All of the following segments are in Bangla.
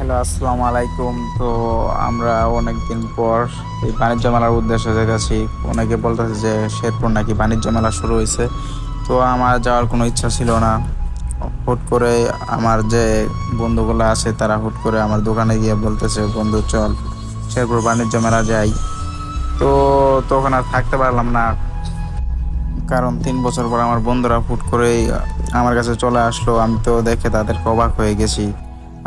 হ্যালো, আসসালামু আলাইকুম। তো আমরা অনেকদিন পর এই বাণিজ্য মেলার উদ্দেশ্যে যেতেছি। অনেকে বলতেছে যে শেরপুর নাকি বাণিজ্য মেলা শুরু হয়েছে। তো আমার যাওয়ার কোনো ইচ্ছা ছিল না। হুট করে আমার যে বন্ধুগুলো আছে তারা হুট করে আমার দোকানে গিয়ে বলতেছে, বন্ধু চল শেরপুর বাণিজ্য মেলা যাই। তো তখন আর থাকতে পারলাম না, কারণ 3 বছর পর আমার বন্ধুরা হুট করেই আমার কাছে চলে আসলো। আমি তো দেখে তাদেরকে অবাক হয়ে গেছি।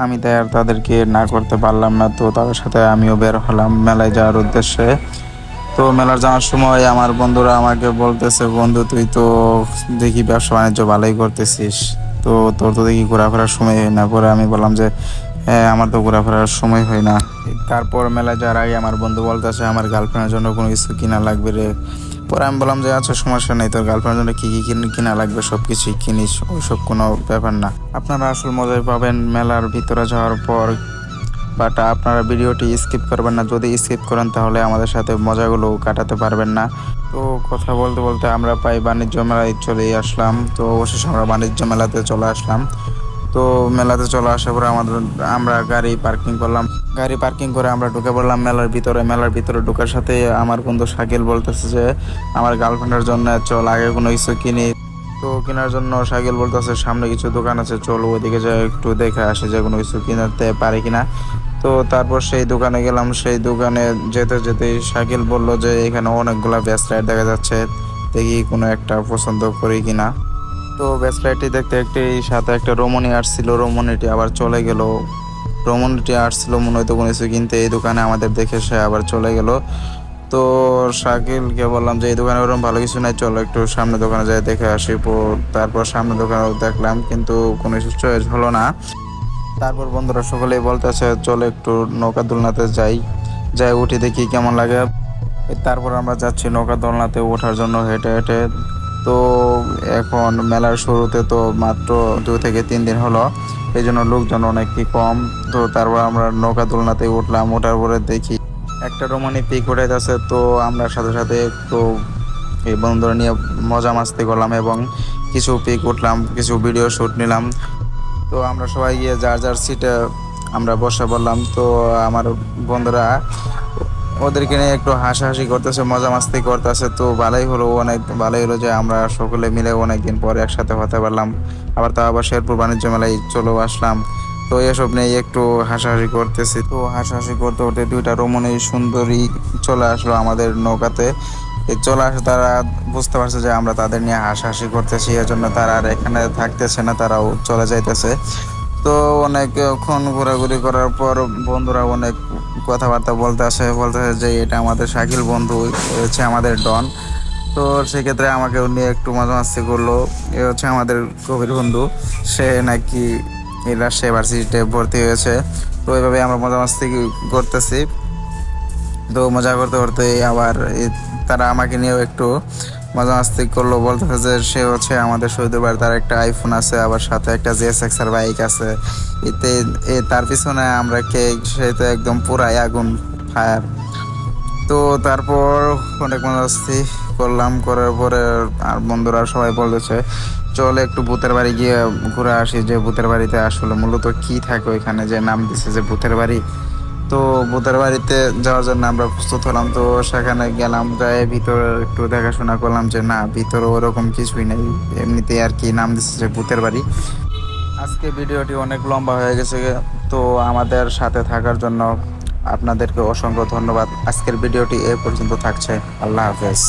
আমি তাই আর তাদেরকে না করতে পারলাম না, তো তাদের সাথে আমিও বের হলাম মেলায় যাওয়ার উদ্দেশ্যে। তো মেলার যাওয়ার সময় আমার বন্ধুরা আমাকে বলতেছে, বন্ধু তুই তো দেখি ব্যবসা বাণিজ্য ভালোই করতেছিস, তো তোর তো দেখি ঘোরাফেরার সময় হয় না। পরে আমি বললাম যে হ্যাঁ, আমার তো ঘোরাফেরার সময় হয় না। তারপর মেলায় যাওয়ার আগে আমার বন্ধু বলতেছে আমার গার্লফ্রেন্ডের জন্য কোনো কিছু কিনা লাগবে রে। পরে আমি বললাম যে আচ্ছা, সমস্যা নেই, তোর গার্লফ্রেন্ডের জন্য কী কী কিনা লাগবে সব কিছুই কিনিস, ওইসব কোনো ব্যাপার না। আপনারা আসল মজাই পাবেন মেলার ভিতরে যাওয়ার পর, বাট আপনারা ভিডিওটি স্কিপ করবেন না। যদি স্কিপ করেন তাহলে আমাদের সাথে মজাগুলো কাটাতে পারবেন না। তো কথা বলতে বলতে আমরা প্রায় বাণিজ্য মেলায় চলেই আসলাম। তো অবশেষে আমরা বাণিজ্য মেলাতে চলে আসলাম। তো মেলাতে চলে আসার পরে আমরা গাড়ি পার্কিং করলাম। গাড়ি পার্কিং করে আমরা ঢুকে পড়লাম মেলার ভিতরে। মেলার ভিতরে ঢোকার সাথে আমার বন্ধু শাকিল বলতেছে যে আমার গার্লফ্রেন্ডের জন্য চল আগে কোনো কিছু কিনি। তো কেনার জন্য শাকিল বলতেছে সামনে কিছু দোকান আছে, চল ওইদিকে যাই একটু দেখে আসে যে কোনো কিছু কিনতে পারে কিনা। তো তারপর সেই দোকানে গেলাম। সেই দোকানে যেতে যেতেই শাকিল বলল যে এখানে অনেকগুলা ব্যাসলাইট দেখা যাচ্ছে, দেখি কোনো একটা পছন্দ করি কিনা। তো ব্যাসলাইটটি দেখতে একটি সাথে একটা রমণী আসছিল, রমণীটি আবার চলে গেল। রমণীটি আসছিল মনে হয়তো কোনো কিছু কিনতে, এই দোকানে আমাদের দেখে সে আবার চলে গেল। তো শাকিলকে বললাম যে এই দোকানে ওরকম ভালো কিছু নাই, চলো একটু সামনে দোকানে যাই দেখে আসি। তারপর সামনে দোকানে দেখলাম কিন্তু কোনো কিছু চয়েস হলো না। তারপর বন্ধুরা সকলেই বলতেছে চলো একটু নৌকা দোলনাতে যাই, যাই উঠি দেখি কেমন লাগে। তারপর আমরা যাচ্ছি নৌকা দোলনাতে ওঠার জন্য হেঁটে হেঁটে। তো এখন মেলার শুরুতে তো মাত্র 2 থেকে 3 দিন হলো, এই জন্য লোকজন অনেকই কম। তো তারপর আমরা নৌকা দোলনাতে উঠলাম। ওঠার পরে দেখি একটা রমণী পিক উঠাইতেছে। তো আমরা সাথে সাথে একটু এই বন্ধুরা নিয়ে মজা মাস্তি করলাম এবং কিছু পিক উঠলাম, কিছু ভিডিও শ্যুট নিলাম। তো আমরা সবাই গিয়ে যার যার সিটে আমরা বসে পড়লাম। তো আমার বন্ধুরা ওদেরকে নিয়ে একটু হাসাহাসি করতেছে, মজা মাস্তি করতেছে। তো ভালোই হলো, অনেক ভালোই হলো যে আমরা সকলে মিলে অনেকদিন পরে একসাথে হতে পারলাম। আবার শেরপুর বাণিজ্য মেলায় চলেও আসলাম। তো এসব নিয়ে একটু হাসাহাসি করতেছি। তো হাসাহাসি করতে করতে দুইটা রমণী সুন্দরী চলে আসলো আমাদের নৌকাতে। এই চলে আসে, তারা বুঝতে পারছে যে আমরা তাদের নিয়ে হাসাহাসি করতেছি, এজন্য তারা আর এখানে থাকতেছে না, তারাও চলে যাইতেছে। তো অনেকক্ষণ ঘোরাঘুরি করার পর বন্ধুরা অনেক কথাবার্তা বলতে আসে যে এটা আমাদের শাকিল বন্ধু, এ হচ্ছে আমাদের ডন। তো সেক্ষেত্রে আমাকে নিয়ে একটু মজা মাস্তি করলো। এ হচ্ছে আমাদের কবির বন্ধু, সে নাকি এই রাজশাহী ভার্সিটিতে ভর্তি হয়েছে। তো এইভাবে আমরা মজা মাস্তি করতেছি। তো মজা করতে করতে আবার তারা আমাকে নিয়েও একটু মজা মাস্তি করলো। বলতেছে যে সে হচ্ছে আমাদের শহীদের বাড়ি, তার একটা আইফোন আছে, আবার সাথে একটা জিএসএক্স এর বাইক আছে। এতে তার পিছনে আমরা কে, সে তো একদম পুরাই আগুন, ফায়ার। তো তারপর অনেক মজা মাস্তি করলাম, করার পরে আর বন্ধুরা সবাই বলতেছে চল একটু ভূতের বাড়ি গিয়ে ঘুরে আসি, যে ভূতের বাড়িতে আসলে মূলত কি থাকে ওইখানে, যে নাম দিছে যে ভূতের বাড়ি। তো ভূতের বাড়িতে যাওয়ার জন্য আমরা প্রস্তুত হলাম। তো সেখানে গেলাম, যাই ভিতরে একটু দেখাশোনা করলাম যে না, ভিতরে ওরকম কিছুই নেই, এমনিতে আর কি নাম দিচ্ছে যে ভূতের বাড়ি। আজকে ভিডিওটি অনেক লম্বা হয়ে গেছে, তো আমাদের সাথে থাকার জন্য আপনাদেরকে অসংখ্য ধন্যবাদ। আজকের ভিডিওটি এ পর্যন্ত থাকছে। আল্লাহ হাফেজ।